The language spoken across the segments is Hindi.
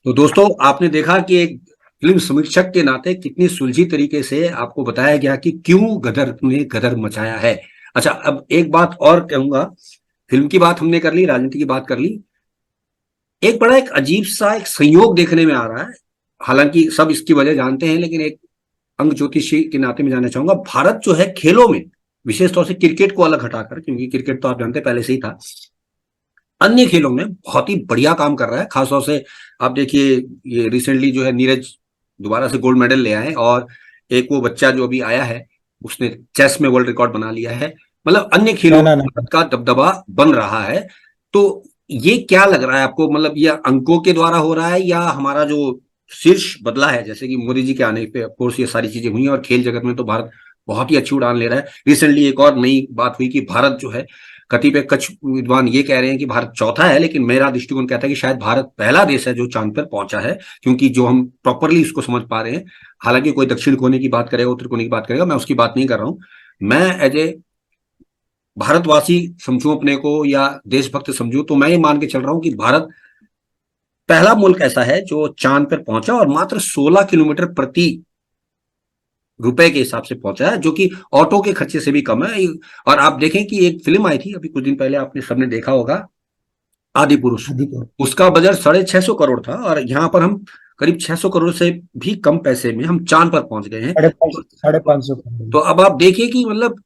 तो दोस्तों, आपने देखा कि एक फिल्म समीक्षक के नाते कितनी सुलझी तरीके से आपको बताया गया कि क्यों गदर ने गदर मचाया है। अच्छा, अब एक बात और कहूंगा। फिल्म की बात हमने कर ली, राजनीति की बात कर ली। एक बड़ा एक अजीब सा एक संयोग देखने में आ रहा है। हालांकि सब इसकी वजह जानते हैं, लेकिन एक अंग ज्योतिषी के नाते में जानना चाहूंगा। भारत जो है खेलों में, विशेष तौर से क्रिकेट को अलग हटाकर, क्योंकि क्रिकेट तो आप जानते हैं पहले से ही था, अन्य खेलों में बहुत ही बढ़िया काम कर रहा है। खासतौर से आप देखिए, ये रिसेंटली जो है नीरज दोबारा से गोल्ड मेडल ले आए, और एक वो बच्चा जो अभी आया है उसने चेस में वर्ल्ड रिकॉर्ड बना लिया है। मतलब अन्य खेलों ना में ना ना भारत का दबदबा बन रहा है। तो ये क्या लग रहा है आपको? मतलब ये अंकों के द्वारा हो रहा है, या हमारा जो शीर्ष बदला है, जैसे कि मोदी जी के आने पे ऑफकोर्स ये सारी चीजें हुई हैं, और खेल जगत में तो भारत बहुत ही अच्छी उड़ान ले रहा है। रिसेंटली एक और नई बात हुई कि भारत जो है, कतिपय कछ विद्वान ये कह रहे हैं कि भारत चौथा है, लेकिन मेरा दृष्टिकोण कहता है कि शायद भारत पहला देश है जो चांद पर पहुंचा है, क्योंकि जो हम प्रॉपरली इसको समझ पा रहे हैं। हालांकि कोई दक्षिण कोने की बात करेगा, उत्तर कोने की बात करेगा, मैं उसकी बात नहीं कर रहा हूं। मैं एज ए भारतवासी समझूं अपने को, या देशभक्त समझूं, तो मैं ये मान के चल रहा हूं कि भारत पहला मुल्क ऐसा है जो चांद पर पहुंचा, और मात्र 16 किलोमीटर प्रति रुपए के हिसाब से पहुंचा है, जो कि ऑटो के खर्चे से भी कम है। और आप देखें कि एक फिल्म आई थी अभी कुछ दिन पहले, आपने सबने देखा होगा, आदि पुरुष। अधिक उसका बजट 650 करोड़ था, और यहाँ पर हम करीब 600 करोड़ से भी कम पैसे में हम चांद पर पहुंच गए हैं। 550 तो अब आप देखिए कि मतलब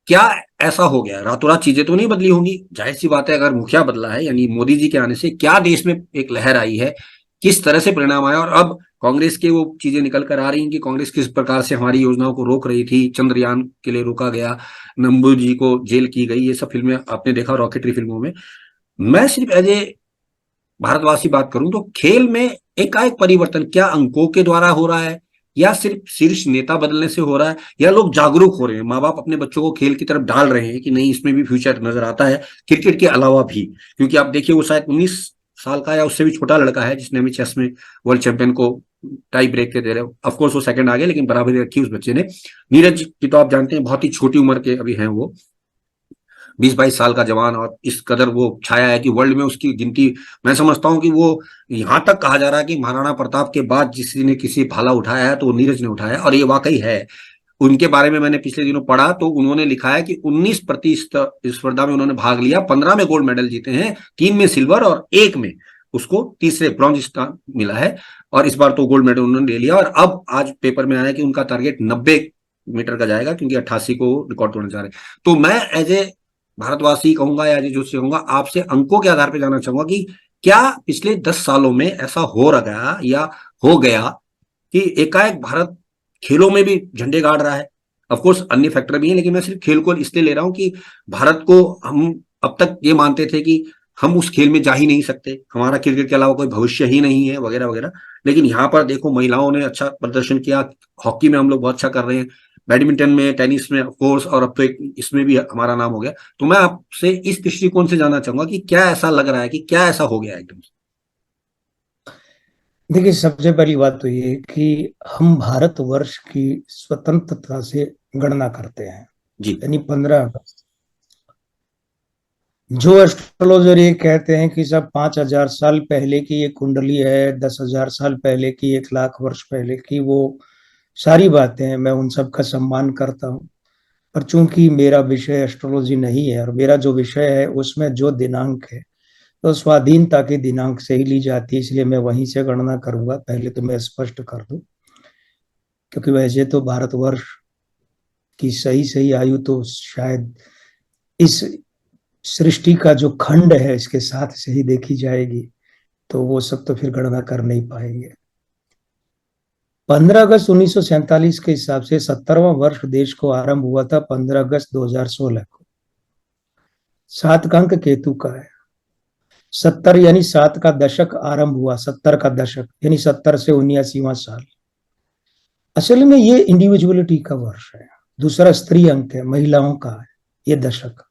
क्या ऐसा हो गया। रातों रात चीजें तो नहीं बदली होंगी, जाहिर सी बात है। अगर मुखिया बदला है, यानी मोदी जी के आने से क्या देश में एक लहर आई है, किस तरह से परिणाम आया। और अब कांग्रेस के वो चीजें निकल कर आ रही हैं कि कांग्रेस किस प्रकार से हमारी योजनाओं को रोक रही थी, चंद्रयान के लिए रोका गया, नंबू जी को जेल की गई, ये सब फिल्में आपने देखा, रॉकेटरी फिल्मों में। मैं सिर्फ एज ए भारतवासी बात करूं तो खेल में एकाएक परिवर्तन क्या अंकों के द्वारा हो रहा है, या सिर्फ शीर्ष नेता बदलने से हो रहा है, या लोग जागरूक हो रहे हैं, माँ बाप अपने बच्चों को खेल की तरफ डाल रहे हैं कि नहीं, इसमें भी फ्यूचर नजर आता है, क्रिकेट के अलावा भी। क्योंकि आप देखिए, वो शायद 19 साल का या उससे भी छोटा लड़का है जिसने हमें चेस में वर्ल्ड चैंपियन को टाई ब्रेक के दे रहे हो। ऑफकोर्स वो सेकंड आ गए, लेकिन बराबरी रखी उस बच्चे ने। नीरज की तो आप जानते हैं, बहुत ही छोटी उम्र के अभी हैं वो, 20-22 साल का जवान, और इस कदर वो छाया है कि वर्ल्ड में उसकी गिनती, मैं समझता हूं कि वो, यहां तक कहा जा रहा है कि महाराणा प्रताप के बाद किसी ने किसी भाला उठाया है तो वो नीरज ने उठाया है, और ये वाकई है। उनके बारे में मैंने पिछले दिनों पढ़ा, तो उन्होंने लिखा है कि 19 स्पर्धा में उन्होंने भाग लिया, 15 में गोल्ड मेडल जीते हैं, 3 में सिल्वर और एक में उसको तीसरे ब्रॉन्ज स्थान मिला है। और इस बार तो गोल्ड मेडल उन्होंने ले लिया, और अब आज पेपर में आया कि उनका टारगेट 90 मीटर का जाएगा, क्योंकि 88 को रिकॉर्ड तोड़ना चाह रहे हैं। तो मैं एज ए भारतवासी कहूंगा, या जो से कहूंगा, आपसे अंकों के आधार पर जानना चाहूंगा कि क्या पिछले 10 सालों में ऐसा हो रहा या हो गया कि एकाएक भारत खेलों में भी झंडे गाड़ रहा है। ऑफकोर्स अन्य फैक्टर भी हैं, लेकिन मैं सिर्फ खेल को इसलिए ले रहा हूं कि भारत को हम अब तक ये मानते थे कि हम उस खेल में जा ही नहीं सकते, हमारा क्रिकेट के अलावा कोई भविष्य ही नहीं है, वगैरह वगैरह। लेकिन यहाँ पर देखो, महिलाओं ने अच्छा प्रदर्शन किया, हॉकी में हम लोग बहुत अच्छा कर रहे हैं, बैडमिंटन में, टेनिस में ऑफकोर्स, और अब तो एक इसमें भी हमारा नाम हो गया। तो मैं आपसे इस दृष्टिकोण से जानना चाहूंगा कि क्या ऐसा लग रहा है, कि क्या ऐसा हो गया एकदम से? देखिए, सबसे पहली बात तो ये कि हम भारतवर्ष की स्वतंत्रता से गणना करते हैं, जी। यानी 15 अगस्त। जो एस्ट्रोलॉजर ये कहते हैं कि सब 5,000 साल पहले की ये कुंडली है, 10,000 साल पहले की, 1 लाख वर्ष पहले की, वो सारी बातें हैं, मैं उन सब का सम्मान करता हूँ। पर चूंकि मेरा विषय एस्ट्रोलॉजी नहीं है, और मेरा जो विषय है उसमें जो दिनांक है तो स्वाधीनता के दिनांक से ही ली जाती है, इसलिए मैं वहीं से गणना करूंगा। पहले तो मैं स्पष्ट कर दूं, क्योंकि वैसे तो भारतवर्ष की सही सही आयु तो शायद इस सृष्टि का जो खंड है इसके साथ से ही देखी जाएगी, तो वो सब तो फिर गणना कर नहीं पाएंगे। 15 अगस्त 1947 के हिसाब से 70वां वर्ष देश को आरंभ हुआ था 15 अगस्त 2016 को। 7 का अंक केतु का है। 70 यानी 7 का दशक आरंभ हुआ, 70 का दशक यानी 70 से 79वां साल। असल में ये इंडिविजुअलिटी का वर्ष है। दूसरा स्त्री अंक है, महिलाओं का है ये दशक।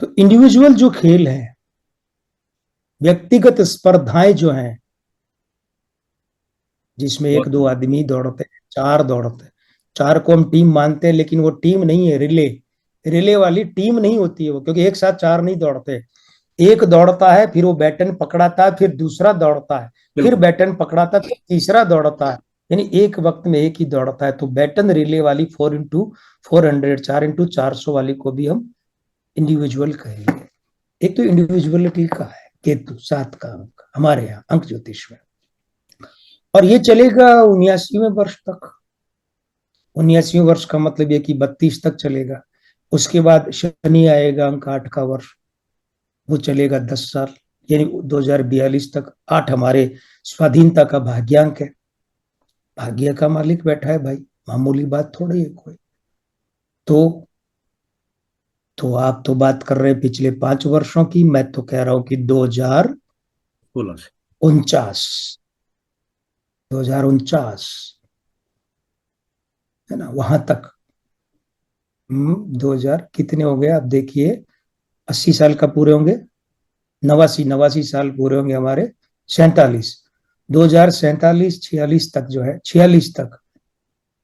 तो इंडिविजुअल जो खेल है, व्यक्तिगत स्पर्धाएं जो हैं, जिसमें एक दो आदमी दौड़ते हैं, चार दौड़ते हैं, चार को हम टीम मानते हैं, लेकिन वो टीम नहीं है, रिले। रिले वाली टीम नहीं होती है वो, क्योंकि एक साथ चार नहीं दौड़ते। एक दौड़ता है, फिर वो बैटन पकड़ाता है, फिर दूसरा दौड़ता है, फिर बिल्कुल बैटन पकड़ाता है, फिर तीसरा दौड़ता है, यानी एक वक्त में एक ही दौड़ता है। तो बैटन रिले वाली 4x400, 4x400 वाली को भी हम इंडिविजुअल कहेंगे। एक तो इंडिविजुअलिटी का है केतु, 7 का अंक हमारे यहाँ अंक ज्योतिष में, और ये चलेगा 79वें वर्ष तक। 79वें वर्ष का मतलब ये कि 32 तक चलेगा। उसके बाद शनि आएगा, अंक 8 का वर्ष, वो चलेगा 10 साल, यानी 2042 तक। 8 हमारे स्वाधीनता का भाग्यांक है। भाग्य का मालिक बैठा है भाई, मामूली बात थोड़ी है कोई। तो आप तो बात कर रहे हैं पिछले 5 वर्षों की, मैं तो कह रहा हूं कि 16 से 2049, 2049 है ना, वहां तक। 2000 कितने हो गए आप देखिए, 80 साल का पूरे होंगे, 89 साल पूरे होंगे हमारे, 47, 2047, 46 तक जो है, 46 तक,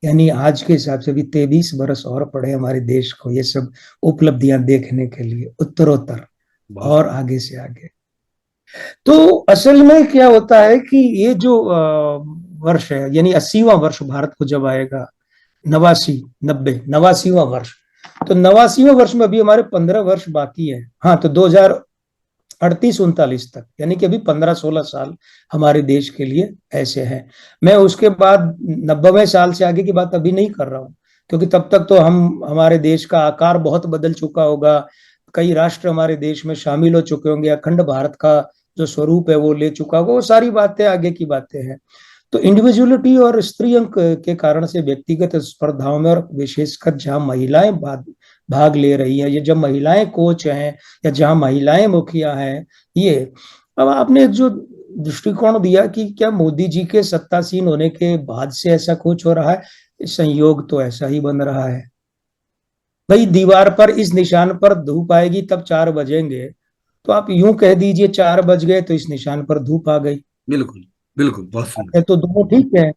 यानी आज के हिसाब से भी 23 बरस और पड़े हमारे देश को ये सब उपलब्धियां देखने के लिए, उत्तरोत्तर बहुत और आगे से आगे। तो असल में क्या होता है कि ये जो वर्ष है, यानी 80वां वर्ष भारत को जब आएगा, 89 वर्ष, तो 89वें वर्ष में अभी हमारे 15 वर्ष बाकी है। हाँ, तो 2038-39 तक, यानी कि अभी 15-16 साल हमारे देश के लिए ऐसे हैं। मैं उसके बाद 90वें साल से आगे की बात अभी नहीं कर रहा हूँ, क्योंकि तब तक तो हमारे देश का आकार बहुत बदल चुका होगा, कई राष्ट्र हमारे देश में शामिल हो चुके होंगे, अखंड भारत का जो स्वरूप है वो ले चुका होगा, वो सारी बातें आगे की बातें हैं। तो इंडिविजुअलिटी और स्त्री अंक के कारण से व्यक्तिगत स्पर्धाओं में, और विशेषकर जहां महिलाएं भाग ले रही हैं, या जब महिलाएं कोच हैं, या जहां महिलाएं मुखिया हैं, ये अब आपने एक जो दृष्टिकोण दिया कि क्या मोदी जी के सत्तासीन होने के बाद से ऐसा कुछ हो रहा है, संयोग तो ऐसा ही बन रहा है भाई। दीवार पर इस निशान पर धूप आएगी तब 4 बजेंगे, तो आप यूं कह दीजिए 4 बज गए तो इस निशान पर धूप आ गई, बिल्कुल बिल्कुल, बहुत सुंदर। है तो दोनों ठीक है।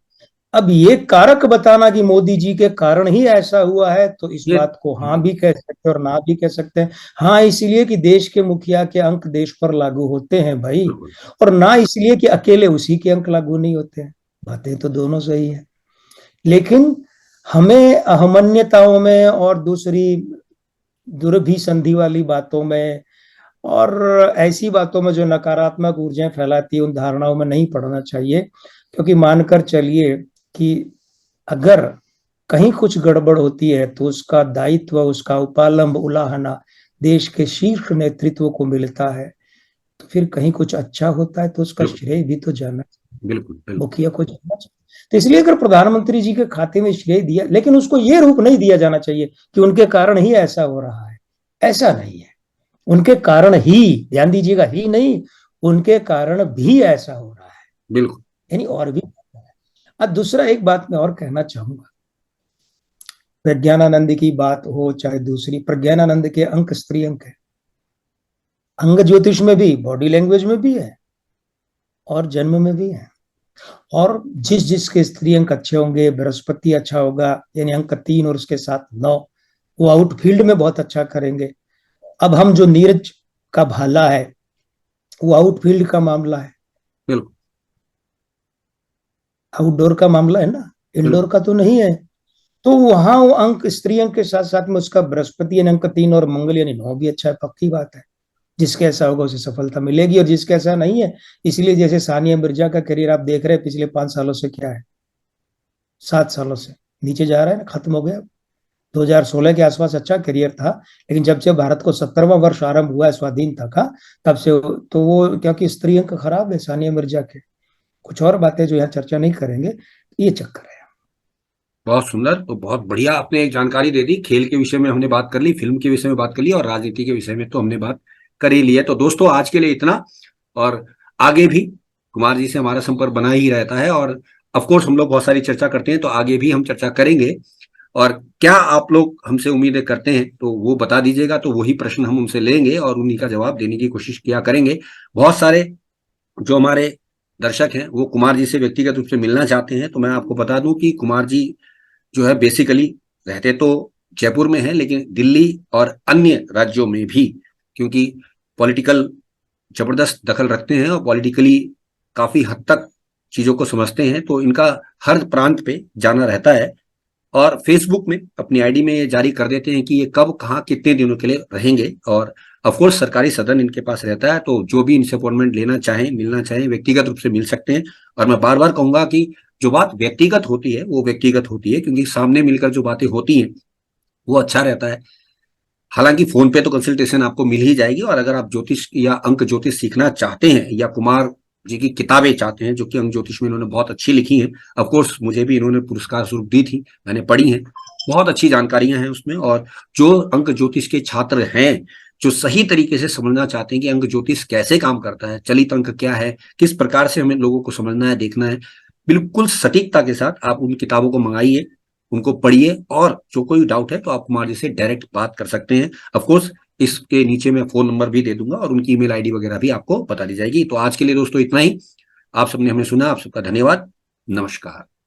अब ये कारक बताना कि मोदी जी के कारण ही ऐसा हुआ है, तो इस ये बात को हाँ भी कह सकते हैं और ना भी कह सकते हैं। हाँ इसलिए कि देश के मुखिया के अंक देश पर लागू होते हैं भाई, बिल्कुल और ना इसलिए कि अकेले उसी के अंक लागू नहीं होते हैं। बातें तो दोनों सही है, लेकिन हमें अहमन्यताओं में और दूसरी दुर्भिसंधि वाली बातों में और ऐसी बातों में जो नकारात्मक ऊर्जाएं फैलाती है, उन धारणाओं में नहीं पड़ना चाहिए। क्योंकि मानकर चलिए कि अगर कहीं कुछ गड़बड़ होती है तो उसका दायित्व, उसका उपालंब उलाहना देश के शीर्ष नेतृत्व को मिलता है। तो फिर कहीं कुछ अच्छा होता है तो उसका बिल्कुल श्रेय भी तो जाना चाहिए, बिल्कुल बिल्कुल। मुखिया को जाना चाहिए। तो इसलिए अगर प्रधानमंत्री जी के खाते में श्रेय दिया, लेकिन उसको ये रूप नहीं दिया जाना चाहिए कि उनके कारण ही ऐसा हो रहा है। ऐसा नहीं है, उनके कारण ही, ध्यान दीजिएगा, ही नहीं, उनके कारण भी ऐसा हो रहा है, बिल्कुल यानी और भी। अब दूसरा एक बात मैं और कहना चाहूंगा, प्रज्ञानानंद की बात हो चाहे दूसरी, प्रज्ञानानंद के अंक स्त्री अंक है, अंग ज्योतिष में भी, बॉडी लैंग्वेज में भी है और जन्म में भी है। और जिस जिसके स्त्री अंक अच्छे होंगे, बृहस्पति अच्छा होगा, यानी अंक 3 और उसके साथ 9, वो आउटफील्ड में बहुत अच्छा करेंगे। अब हम जो नीरज का भाला है, वो आउटफील्ड का मामला है, बिल्कुल आउटडोर का मामला है ना, बिल्कुल इंडोर का तो नहीं है। तो वहां वो अंक स्त्री अंक के साथ साथ में उसका बृहस्पति यानी अंक 3 और मंगल यानी 9 भी अच्छा है, पक्की बात है। जिसके ऐसा होगा उसे सफलता मिलेगी, और जिसके ऐसा नहीं है, इसलिए जैसे सानिया मिर्जा का करियर आप देख रहे हैं पिछले 5 सालों से क्या है, 7 सालों से नीचे जा रहा है ना, खत्म हो गया। 2016 के आसपास अच्छा करियर था, लेकिन जब से भारत को 70वां वर्ष आरंभ हुआ है स्वाधीनता का, तब से तो वो, क्योंकि स्त्री अंक खराब है सानिया मिर्जा के, कुछ और बातें जो यहाँ चर्चा नहीं करेंगे, ये चक्कर है। बहुत सुंदर। तो बहुत बढ़िया आपने एक जानकारी दे दी। खेल के विषय में हमने बात कर ली, फिल्म के विषय में बात कर ली, और राजनीति के विषय में तो हमने बात कर ही ली है। तो दोस्तों आज के लिए इतना, और आगे भी कुमार जी से हमारा संपर्क बना ही रहता है, और ऑफ कोर्स हम लोग बहुत सारी चर्चा करते हैं, तो आगे भी हम चर्चा करेंगे। और क्या आप लोग हमसे उम्मीदें करते हैं तो वो बता दीजिएगा, तो वही प्रश्न हम उनसे लेंगे और उन्हीं का जवाब देने की कोशिश किया करेंगे। बहुत सारे जो हमारे दर्शक हैं वो कुमार जी से व्यक्तिगत रूप से मिलना चाहते हैं, तो मैं आपको बता दूं कि कुमार जी जो है बेसिकली रहते तो जयपुर में है, लेकिन दिल्ली और अन्य राज्यों में भी, क्योंकि पॉलिटिकल जबरदस्त दखल रखते हैं और पॉलिटिकली काफी हद तक चीजों को समझते हैं, तो इनका हर प्रांत पे जाना रहता है और फेसबुक में अपनी आईडी में ये जारी कर देते हैं कि ये कब कहाँ कितने दिनों के लिए रहेंगे। और ऑफकोर्स सरकारी सदन इनके पास रहता है, तो जो भी इनसे अपॉइंटमेंट लेना चाहें, मिलना चाहें, व्यक्तिगत रूप से मिल सकते हैं। और मैं बार बार कहूंगा कि जो बात व्यक्तिगत होती है वो व्यक्तिगत होती है, क्योंकि सामने मिलकर जो बातें होती हैं वो अच्छा रहता है। हालांकि फोन पे तो कंसल्टेशन आपको मिल ही जाएगी, और अगर आप ज्योतिष या अंक ज्योतिष सीखना चाहते हैं या कुमार जी की किताबें चाहते हैं जो कि अंक ज्योतिष में इन्होंने बहुत अच्छी लिखी हैं, ऑफकोर्स मुझे भी इन्होंने पुरस्कार स्वरूप दी थी, मैंने पढ़ी हैं, बहुत अच्छी जानकारियां हैं उसमें। और जो अंक ज्योतिष के छात्र हैं, जो सही तरीके से समझना चाहते हैं कि अंक ज्योतिष कैसे काम करता है, चलित अंक क्या है, किस प्रकार से हमें लोगों को समझना है, देखना है, बिल्कुल सटीकता के साथ आप उन किताबों को मंगाइए, उनको पढ़िए, और जो कोई डाउट है तो आप कुमार जी से डायरेक्ट बात कर सकते हैं। ऑफ कोर्स इसके नीचे मैं फोन नंबर भी दे दूंगा और उनकी ईमेल आईडी वगैरह भी आपको बता दी जाएगी। तो आज के लिए दोस्तों इतना ही। आप सबने हमें सुना, आप सबका धन्यवाद। नमस्कार।